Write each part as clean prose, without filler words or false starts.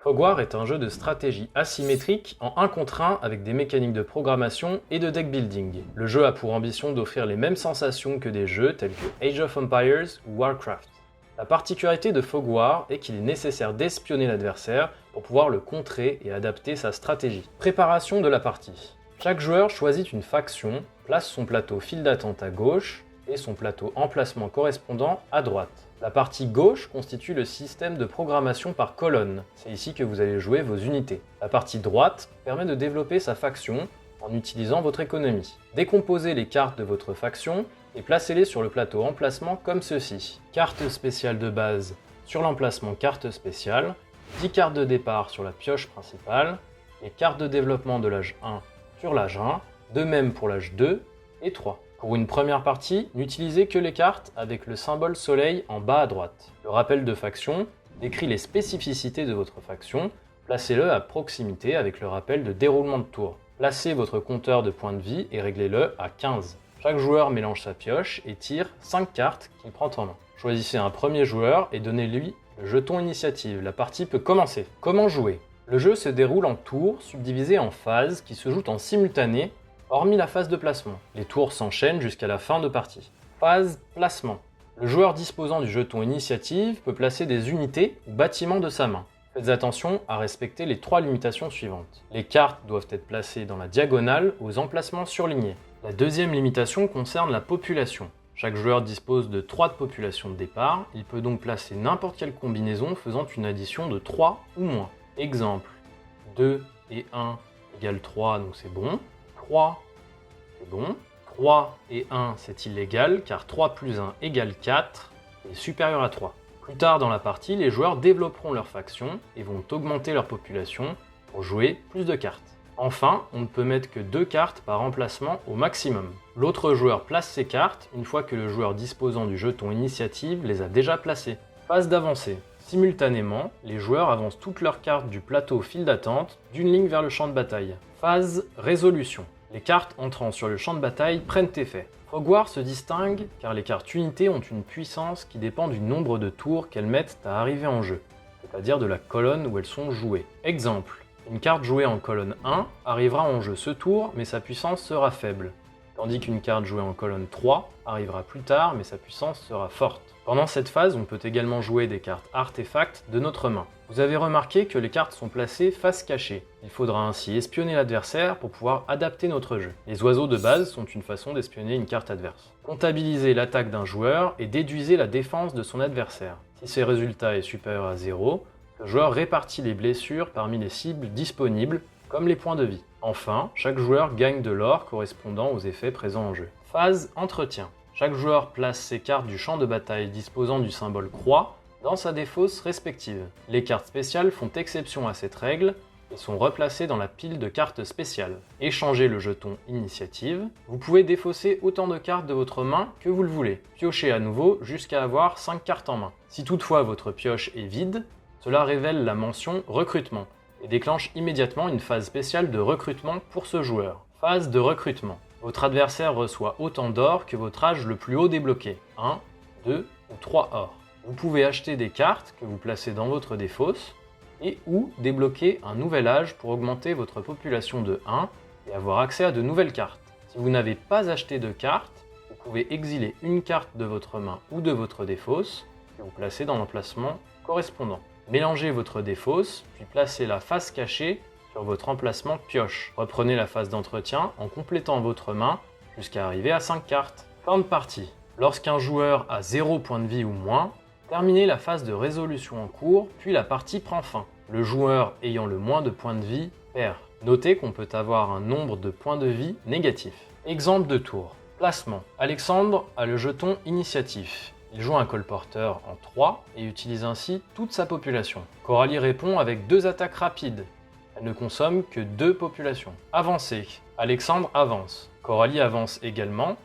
Fog War est un jeu de stratégie asymétrique en 1 contre 1 avec des mécaniques de programmation et de deck building. Le jeu a pour ambition d'offrir les mêmes sensations que des jeux tels que Age of Empires ou Warcraft. La particularité de Fog War est qu'il est nécessaire d'espionner l'adversaire pour pouvoir le contrer et adapter sa stratégie. Préparation de la partie. Chaque joueur choisit une faction, place son plateau file d'attente à gauche et son plateau emplacement correspondant à droite. La partie gauche constitue le système de programmation par colonne. C'est ici que vous allez jouer vos unités. La partie droite permet de développer sa faction en utilisant votre économie. Décomposez les cartes de votre faction et placez-les sur le plateau emplacement comme ceci. Carte spéciale de base sur l'emplacement carte spéciale, 10 cartes de départ sur la pioche principale, les cartes de développement de l'âge 1 sur l'âge 1, de même pour l'âge 2 et 3. Pour une première partie, n'utilisez que les cartes avec le symbole soleil en bas à droite. Le rappel de faction décrit les spécificités de votre faction, placez-le à proximité avec le rappel de déroulement de tour. Placez votre compteur de points de vie et réglez-le à 15. Chaque joueur mélange sa pioche et tire 5 cartes qu'il prend en main. Choisissez un premier joueur et donnez-lui le jeton initiative. La partie peut commencer. Comment jouer ? Le jeu se déroule en tours subdivisés en phases qui se jouent en simultané, hormis la phase de placement. Les tours s'enchaînent jusqu'à la fin de partie. Phase placement. Le joueur disposant du jeton initiative peut placer des unités ou bâtiments de sa main. Faites attention à respecter les 3 limitations suivantes. Les cartes doivent être placées dans la diagonale aux emplacements surlignés. La deuxième limitation concerne la population. Chaque joueur dispose de 3 de population de départ, il peut donc placer n'importe quelle combinaison faisant une addition de 3 ou moins. Exemple, 2 et 1 égale 3, donc c'est bon. 3, c'est bon. 3 et 1, c'est illégal, car 3 plus 1 égale 4, et supérieur à 3. Plus tard dans la partie, les joueurs développeront leur faction et vont augmenter leur population pour jouer plus de cartes. Enfin, on ne peut mettre que 2 cartes par emplacement au maximum. L'autre joueur place ses cartes une fois que le joueur disposant du jeton initiative les a déjà placées. Phase d'avancée. Simultanément, les joueurs avancent toutes leurs cartes du plateau au fil d'attente d'une ligne vers le champ de bataille. Phase résolution. Les cartes entrant sur le champ de bataille prennent effet. Fog War se distingue car les cartes unités ont une puissance qui dépend du nombre de tours qu'elles mettent à arriver en jeu, c'est-à-dire de la colonne où elles sont jouées. Exemple, une carte jouée en colonne 1 arrivera en jeu ce tour, mais sa puissance sera faible, tandis qu'une carte jouée en colonne 3 arrivera plus tard, mais sa puissance sera forte. Pendant cette phase, on peut également jouer des cartes artefacts de notre main. Vous avez remarqué que les cartes sont placées face cachée. Il faudra ainsi espionner l'adversaire pour pouvoir adapter notre jeu. Les oiseaux de base sont une façon d'espionner une carte adverse. Comptabilisez l'attaque d'un joueur et déduisez la défense de son adversaire. Si ce résultat est supérieur à 0, le joueur répartit les blessures parmi les cibles disponibles, comme les points de vie. Enfin, chaque joueur gagne de l'or correspondant aux effets présents en jeu. Phase entretien. Chaque joueur place ses cartes du champ de bataille disposant du symbole croix dans sa défausse respective. Les cartes spéciales font exception à cette règle et sont replacées dans la pile de cartes spéciales. Échangez le jeton initiative. Vous pouvez défausser autant de cartes de votre main que vous le voulez. Piochez à nouveau jusqu'à avoir 5 cartes en main. Si toutefois votre pioche est vide, cela révèle la mention recrutement et déclenche immédiatement une phase spéciale de recrutement pour ce joueur. Phase de recrutement. Votre adversaire reçoit autant d'or que votre âge le plus haut débloqué, 1, 2 ou 3 or. Vous pouvez acheter des cartes que vous placez dans votre défausse et ou débloquer un nouvel âge pour augmenter votre population de 1 et avoir accès à de nouvelles cartes. Si vous n'avez pas acheté de cartes, vous pouvez exiler une carte de votre main ou de votre défausse que vous placez dans l'emplacement correspondant. Mélangez votre défausse, puis placez la face cachée sur votre emplacement pioche. Reprenez la phase d'entretien en complétant votre main jusqu'à arriver à 5 cartes. Fin de partie. Lorsqu'un joueur a 0 point de vie ou moins, terminez la phase de résolution en cours, puis la partie prend fin. Le joueur ayant le moins de points de vie perd. Notez qu'on peut avoir un nombre de points de vie négatif. Exemple de tour. Placement. Alexandre a le jeton initiatif. Il joue un colporteur en 3 et utilise ainsi toute sa population. Coralie répond avec 2 attaques rapides. Elle ne consomme que 2 populations. Avancée. Alexandre avance. Coralie avance également.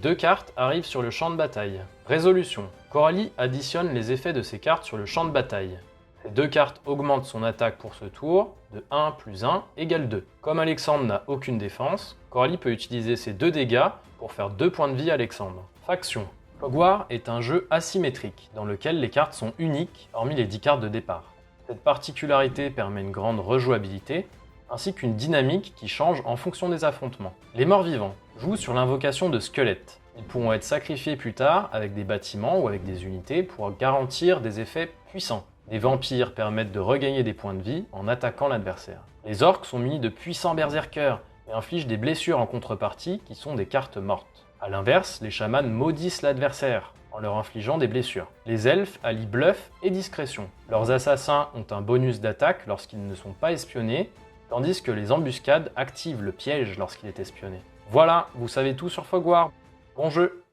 2 cartes arrivent sur le champ de bataille. Résolution. Coralie additionne les effets de ses cartes sur le champ de bataille. Ces 2 cartes augmentent son attaque pour ce tour de 1 plus 1 égale 2. Comme Alexandre n'a aucune défense, Coralie peut utiliser ses 2 dégâts pour faire 2 points de vie à Alexandre. Faction. Fog War est un jeu asymétrique dans lequel les cartes sont uniques hormis les 10 cartes de départ. Cette particularité permet une grande rejouabilité, ainsi qu'une dynamique qui change en fonction des affrontements. Les morts-vivants jouent sur l'invocation de squelettes. Ils pourront être sacrifiés plus tard avec des bâtiments ou avec des unités pour garantir des effets puissants. Les vampires permettent de regagner des points de vie en attaquant l'adversaire. Les orques sont munis de puissants berserkers et infligent des blessures en contrepartie qui sont des cartes mortes. A l'inverse, les chamans maudissent l'adversaire en leur infligeant des blessures. Les elfes allient bluff et discrétion. Leurs assassins ont un bonus d'attaque lorsqu'ils ne sont pas espionnés, tandis que les embuscades activent le piège lorsqu'il est espionné. Voilà, vous savez tout sur Fogwar. Bon jeu!